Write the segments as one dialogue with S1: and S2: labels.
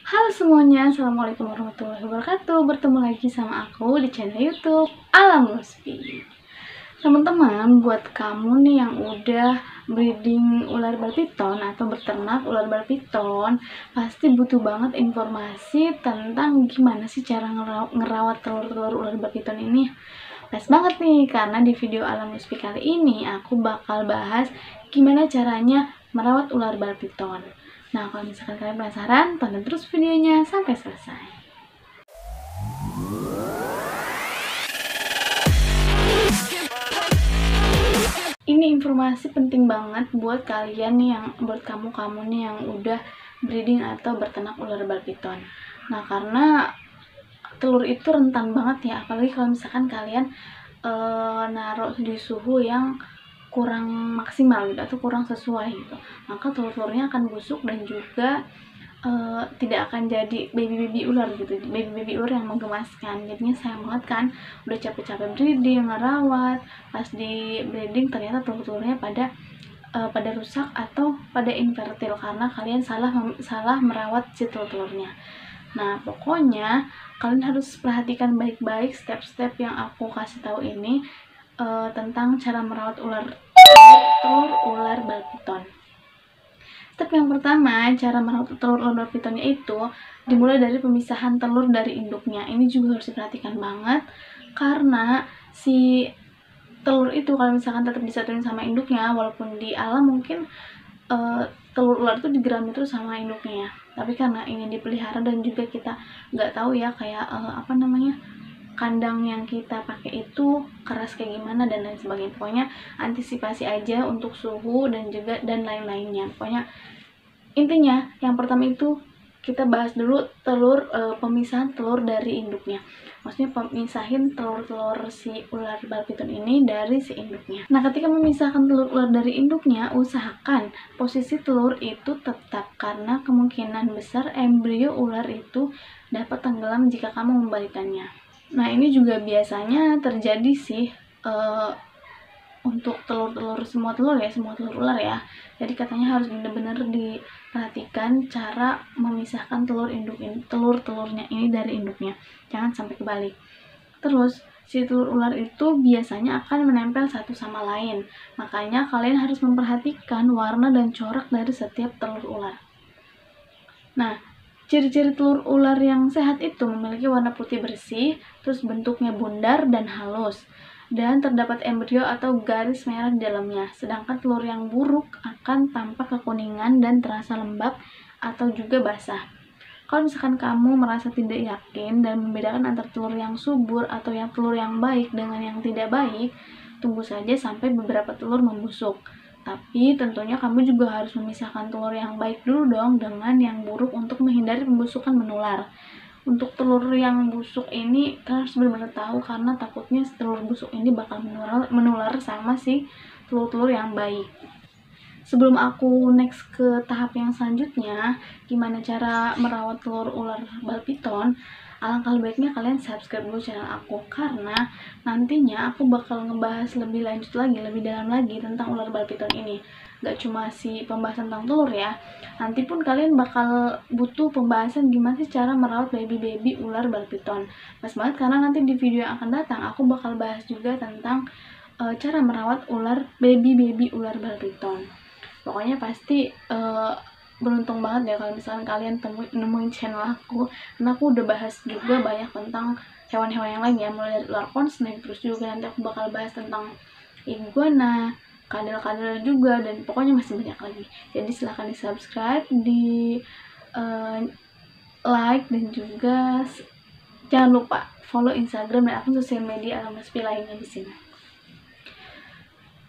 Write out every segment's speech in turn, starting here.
S1: Halo semuanya, Assalamualaikum warahmatullahi wabarakatuh. Bertemu lagi sama aku di channel YouTube Alam Lutfi. Teman-teman, buat kamu nih yang udah breeding ular bal piton atau beternak ular bal piton, pasti butuh banget informasi tentang gimana sih cara ngerawat telur-telur ular bal piton ini. Pas banget nih, karena di video Alam Lutfi kali ini aku bakal bahas gimana caranya merawat ular bal piton. Nah, kalau misalkan kalian penasaran, tonton terus videonya sampai selesai. Ini informasi penting banget buat kalian nih buat kamu nih yang udah breeding atau berternak ular bal piton. Nah, karena telur itu rentan banget ya, apalagi kalau misalkan kalian naruh di suhu yang kurang maksimal gitu atau kurang sesuai gitu, maka telur-telurnya akan busuk dan juga tidak akan jadi baby ular gitu, baby ular yang menggemaskan. Jadinya sayang banget kan, udah capek-capek breeding, ngerawat, pas di breeding ternyata telur-telurnya pada rusak atau pada infertil karena kalian salah merawat si telur-telurnya. Nah, pokoknya kalian harus perhatikan baik-baik step-step yang aku kasih tahu ini tentang cara merawat telur ular bal piton. Step yang pertama, cara merawat telur ular bal pitonnya itu dimulai dari pemisahan telur dari induknya. Ini juga harus diperhatikan banget karena si telur itu kalau misalkan tetap disatuin sama induknya, walaupun di alam mungkin telur ular itu digerami terus sama induknya ya, tapi karena ingin dipelihara dan juga kita nggak tahu ya kayak kandang yang kita pakai itu keras kayak gimana dan lain sebagainya. Pokoknya antisipasi aja untuk suhu dan lain-lainnya. Pokoknya intinya yang pertama itu kita bahas dulu pemisahan telur dari induknya. Maksudnya pemisahin telur-telur si ular bal piton ini dari si induknya. Nah, ketika memisahkan telur ular dari induknya, usahakan posisi telur itu tetap karena kemungkinan besar embrio ular itu dapat tenggelam jika kamu membalikannya. Nah, ini juga biasanya terjadi sih untuk semua telur ular ya. Jadi katanya harus benar-benar diperhatikan cara memisahkan telurnya ini dari induknya. Jangan sampai kebalik. Terus si telur ular itu biasanya akan menempel satu sama lain. Makanya kalian harus memperhatikan warna dan corak dari setiap telur ular. Nah, ciri-ciri telur ular yang sehat itu memiliki warna putih bersih, terus bentuknya bundar dan halus, dan terdapat embrio atau garis merah di dalamnya. Sedangkan telur yang buruk akan tampak kekuningan dan terasa lembab atau juga basah. Kalau misalkan kamu merasa tidak yakin dan membedakan antara telur yang subur atau telur yang baik dengan yang tidak baik, tunggu saja sampai beberapa telur membusuk. Tapi tentunya kamu juga harus memisahkan telur yang baik dulu dong dengan yang buruk untuk menghindari pembusukan menular. Untuk telur yang busuk ini kalian harus benar-benar tahu karena takutnya telur busuk ini bakal menular sama si telur-telur yang baik. Sebelum aku next ke tahap yang selanjutnya, gimana cara merawat telur ular bal piton, alangkah baiknya kalian subscribe dulu channel aku karena nantinya aku bakal ngebahas lebih lanjut lagi, lebih dalam lagi tentang ular bal piton ini. Gak cuma si pembahasan tentang telur ya, nanti pun kalian bakal butuh pembahasan gimana sih cara merawat baby ular bal piton. Pas banget karena nanti di video yang akan datang aku bakal bahas juga tentang cara merawat baby ular bal piton. Pokoknya pasti beruntung banget ya kalau misalkan kalian nemuin channel aku, karena aku udah bahas juga banyak tentang hewan-hewan yang lain ya, mulai dari ular konsnake, terus juga nanti aku bakal bahas tentang iguana, kadal juga, dan pokoknya masih banyak lagi. Jadi silahkan di subscribe, di like, dan juga jangan lupa follow Instagram dan akun sosial media Alam Lutfi lainnya di sini.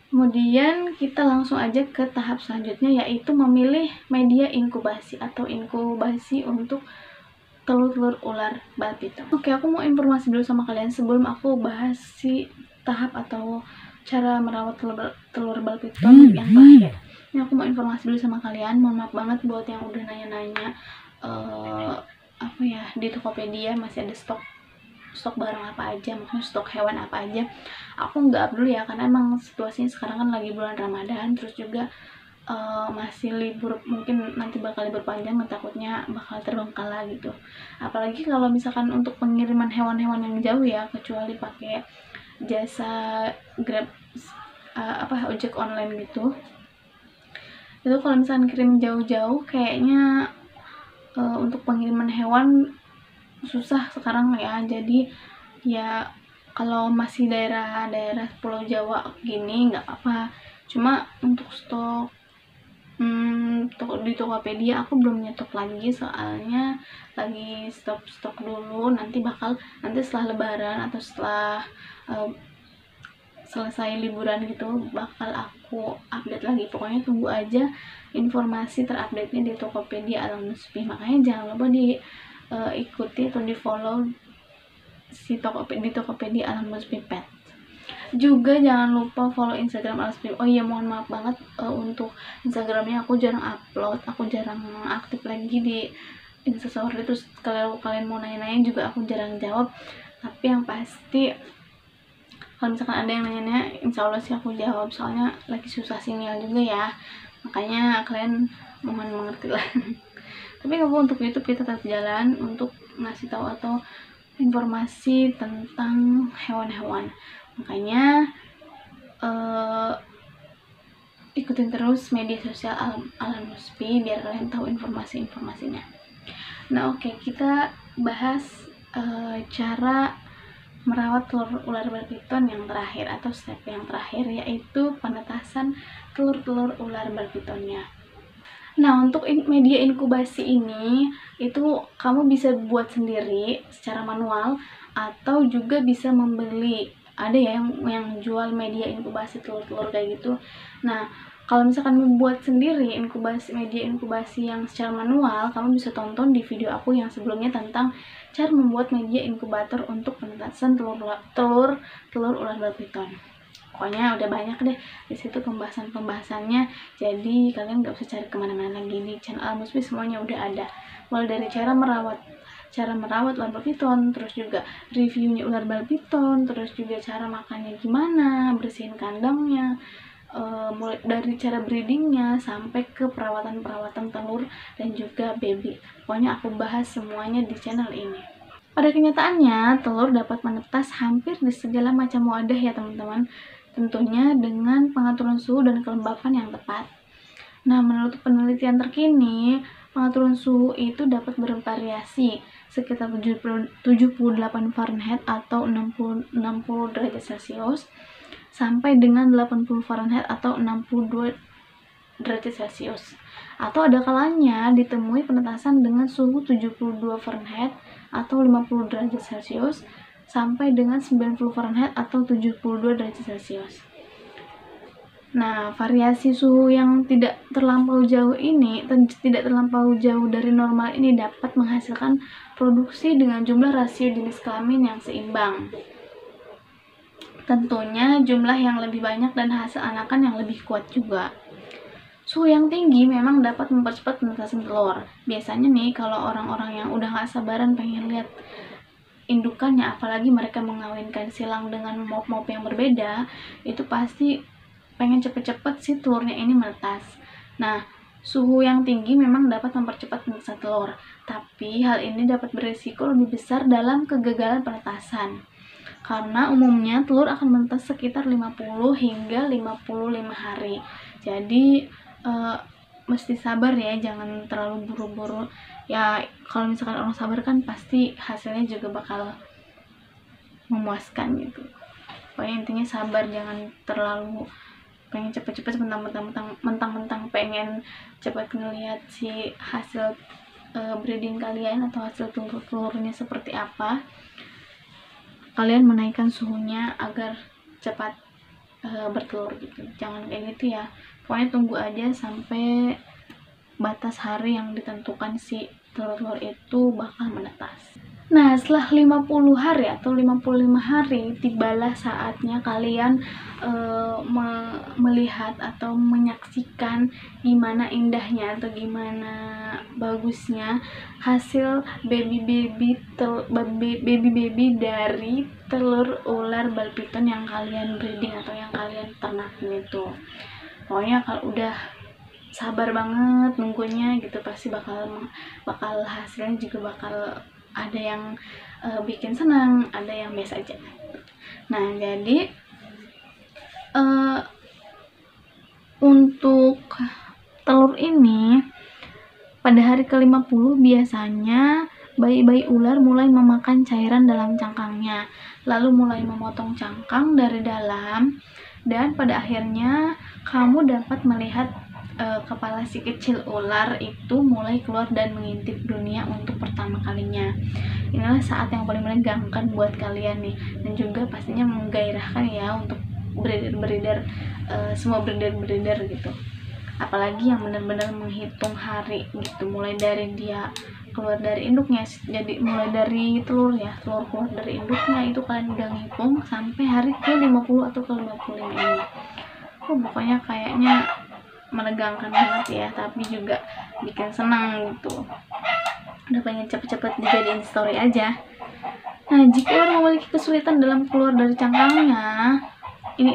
S1: Kemudian kita langsung aja ke tahap selanjutnya, yaitu memilih media inkubasi untuk telur-telur ular bal piton. Oke, aku mau informasi dulu sama kalian sebelum aku bahas si tahap atau cara merawat telur bal piton yang terakhir. Ini aku mau informasi dulu sama kalian. Mohon maaf banget buat yang udah nanya-nanya di Tokopedia masih ada stok barang apa aja, maksudnya stok hewan apa aja. Aku nggak peduli ya, karena emang situasinya sekarang kan lagi bulan Ramadan, terus juga masih libur, mungkin nanti bakal libur panjang, takutnya bakal terbengkalai gitu. Apalagi kalau misalkan untuk pengiriman hewan-hewan yang jauh ya, kecuali pakai jasa Grab, ojek online gitu. Itu kalau misalkan kirim jauh-jauh kayaknya untuk pengiriman hewan susah sekarang ya. Jadi ya kalau masih daerah-daerah Pulau Jawa gini nggak apa-apa. Cuma untuk stok di Tokopedia aku belum nyetok lagi, soalnya lagi stok dulu, nanti setelah lebaran atau setelah selesai liburan gitu bakal aku update lagi. Pokoknya tunggu aja informasi terupdate-nya di Tokopedia Alam.Nuspi. Makanya jangan lupa ikuti atau di follow di Tokopedia Alam.Nuspi Pet. Juga jangan lupa follow Instagram Alam.Nuspi. Oh iya, mohon maaf banget untuk Instagramnya aku jarang upload, aku jarang aktif lagi di Instastory. Terus kalau kalian mau nanya-nanya juga aku jarang jawab. Tapi yang pasti kalau misalkan ada yang nanya-nanya, insya Allah sih aku jawab, soalnya lagi susah sinyal juga ya, makanya kalian mohon mengerti lah. Tapi kalau untuk YouTube kita tetap jalan untuk ngasih tahu atau informasi tentang hewan-hewan. Makanya ikutin terus media sosial Alam.Nuspi biar kalian tahu informasi-informasinya. Nah oke, kita bahas cara merawat telur ular berpiton yang terakhir atau step yang terakhir, yaitu penetasan telur-telur ular berpitonnya. Nah, untuk media inkubasi ini itu kamu bisa buat sendiri secara manual atau juga bisa membeli. Ada ya yang jual media inkubasi telur-telur kayak gitu. Nah, kalau misalkan membuat sendiri media inkubasi yang secara manual, kamu bisa tonton di video aku yang sebelumnya tentang cara membuat media inkubator untuk penetasan telur ular berpiton. Pokoknya udah banyak deh di situ pembahasannya, jadi kalian nggak usah cari kemana-mana lagi, di channel Alam.Nuspi semuanya udah ada, mulai dari cara merawat ular berpiton, terus juga reviewnya ular berpiton, terus juga cara makannya gimana, bersihin kandangnya, mulai dari cara breedingnya sampai ke perawatan telur dan juga baby. Pokoknya aku bahas semuanya di channel ini. Pada kenyataannya, telur dapat menetas hampir di segala macam wadah ya teman-teman, tentunya dengan pengaturan suhu dan kelembapan yang tepat. Nah, menurut penelitian terkini, pengaturan suhu itu dapat bervariasi sekitar 78 Fahrenheit atau 60 derajat Celcius sampai dengan 80 Fahrenheit atau 62 derajat Celcius. Atau ada kalanya ditemui penetasan dengan suhu 72 Fahrenheit atau 50 derajat Celcius sampai dengan 90 Fahrenheit atau 72 derajat Celcius. Nah, variasi suhu yang tidak terlampau jauh dari normal ini dapat menghasilkan produksi dengan jumlah rasio jenis kelamin yang seimbang. Tentunya jumlah yang lebih banyak dan hasil anakan yang lebih kuat juga. Suhu yang tinggi memang dapat mempercepat penetasan telur. Biasanya nih kalau orang-orang yang udah gak sabaran pengen lihat indukannya, apalagi mereka mengawinkan silang dengan mop-mop yang berbeda, itu pasti pengen cepet-cepet si telurnya ini menetas. Nah, suhu yang tinggi memang dapat mempercepat penetasan telur, tapi hal ini dapat berisiko lebih besar dalam kegagalan penetasan. Karena umumnya telur akan menetas sekitar 50 hingga 55 hari. Jadi mesti sabar ya, jangan terlalu buru-buru. Ya kalau misalkan orang sabar kan pasti hasilnya juga bakal memuaskan gitu. Pokoknya intinya sabar, jangan terlalu pengen cepet-cepet mentang-mentang pengen cepat ngelihat si hasil breeding kalian atau hasil telurnya seperti apa. Kalian menaikkan suhunya agar cepat bertelur gitu. Jangan kayak gitu ya. Pokoknya tunggu aja sampai batas hari yang ditentukan si telur-telur itu bakal menetas. Nah, setelah 50 hari atau 55 hari, tibalah saatnya kalian melihat atau menyaksikan gimana indahnya atau gimana bagusnya hasil baby dari telur ular berpiton yang kalian breeding atau yang kalian ternak itu. Pokoknya kalau udah sabar banget nunggunya gitu, pasti bakal hasilnya juga bakal ada yang bikin senang, ada yang biasa aja. Nah, jadi untuk telur ini pada hari ke-50 biasanya bayi-bayi ular mulai memakan cairan dalam cangkangnya, lalu mulai memotong cangkang dari dalam, dan pada akhirnya kamu dapat melihat kepala si kecil ular itu mulai keluar dan mengintip dunia untuk pertama kalinya. Inilah saat yang paling menegangkan buat kalian nih, dan juga pastinya menggairahkan ya untuk breeder semua breeder gitu. Apalagi yang benar-benar menghitung hari gitu, mulai dari dia keluar dari induknya, jadi mulai dari telur keluar dari induknya itu kalian udah ngitung sampai hari ke-50 atau ke-55 ini. Pokoknya kayaknya menegangkan banget ya, tapi juga bikin senang gitu. Udah pengen cepet-cepet dijadiin story aja. Nah, jika ular memiliki kesulitan dalam keluar dari cangkangnya, ini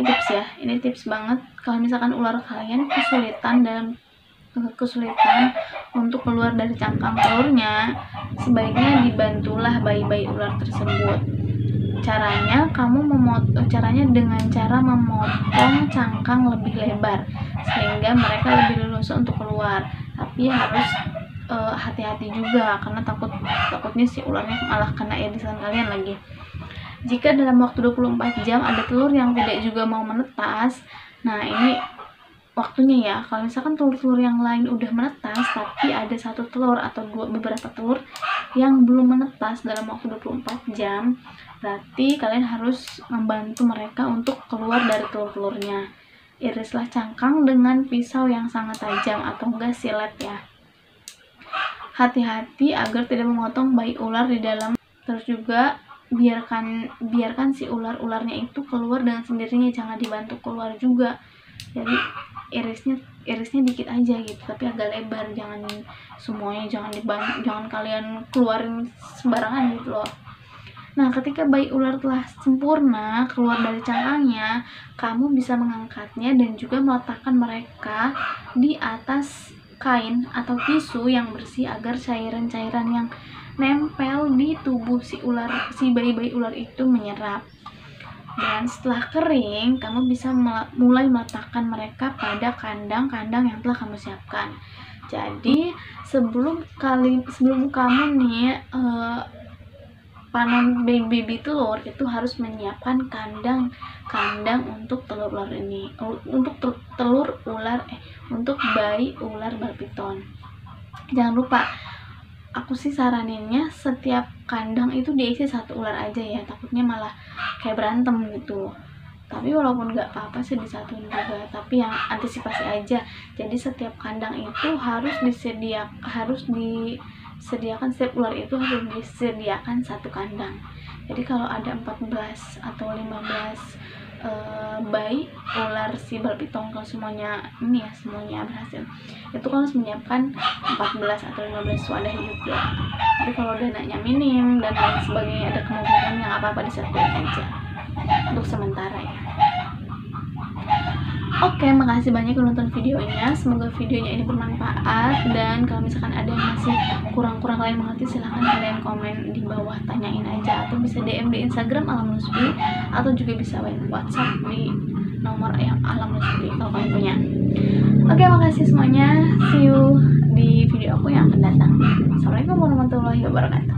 S1: tips banget. Kalau misalkan ular kalian kesulitan untuk keluar dari cangkang telurnya, sebaiknya dibantulah bayi-bayi ular tersebut. Caranya dengan cara memotong cangkang lebih lebar sehingga mereka lebih leluasa untuk keluar. Tapi harus hati-hati juga, karena takutnya si ularnya malah kena irisan kalian lagi. Jika dalam waktu 24 jam ada telur yang tidak juga mau menetas, nah ini waktunya ya. Kalau misalkan telur-telur yang lain udah menetas tapi ada satu telur atau beberapa telur yang belum menetas dalam waktu 24 jam, berarti kalian harus membantu mereka untuk keluar dari telur-telurnya. Irislah cangkang dengan pisau yang sangat tajam atau enggak silet ya. Hati-hati agar tidak memotong bayi ular di dalam. Terus juga biarkan si ularnya itu keluar dengan sendirinya, jangan dibantu keluar juga. Jadi irisnya dikit aja gitu, tapi agak lebar, jangan semuanya, jangan kalian keluarin sembarangan gitu loh. Nah, ketika bayi ular telah sempurna keluar dari cangkangnya, kamu bisa mengangkatnya dan juga meletakkan mereka di atas kain atau tisu yang bersih agar cairan-cairan yang nempel di tubuh si bayi-bayi ular itu menyerap. Dan setelah kering, kamu bisa mulai meletakkan mereka pada kandang-kandang yang telah kamu siapkan. Jadi sebelum kamu nih panen baby telur, itu harus menyiapkan kandang untuk telur ular ini, untuk bayi ular bal piton. Jangan lupa, aku sih saraninnya setiap kandang itu diisi satu ular aja ya, takutnya malah kayak berantem gitu. Tapi walaupun nggak apa-apa sih disatuin juga, tapi yang antisipasi aja. Jadi setiap kandang itu harus disediakan, setiap ular itu harus disediakan satu kandang. Jadi kalau ada 14 atau 15 bayi ular si bal piton, kalau semuanya berhasil, itu kan harus menyiapkan 14 atau 15 wadah juga. Jadi kalau dananya minim dan lain sebagainya, ada kemungkinan yang apa-apa disatuin aja untuk sementara ya. Oke, makasih banyak udah nonton videonya. Semoga videonya ini bermanfaat, dan kalau misalkan ada yang masih kurang kalian mengerti, silahkan kalian komen di bawah, tanyain aja, atau bisa DM di Instagram Alam Lusbi, atau juga bisa WhatsApp di nomor yang Alam Lusbi kalau kalian punya. Oke, makasih semuanya. See you di video aku yang akan datang. Assalamualaikum warahmatullahi wabarakatuh.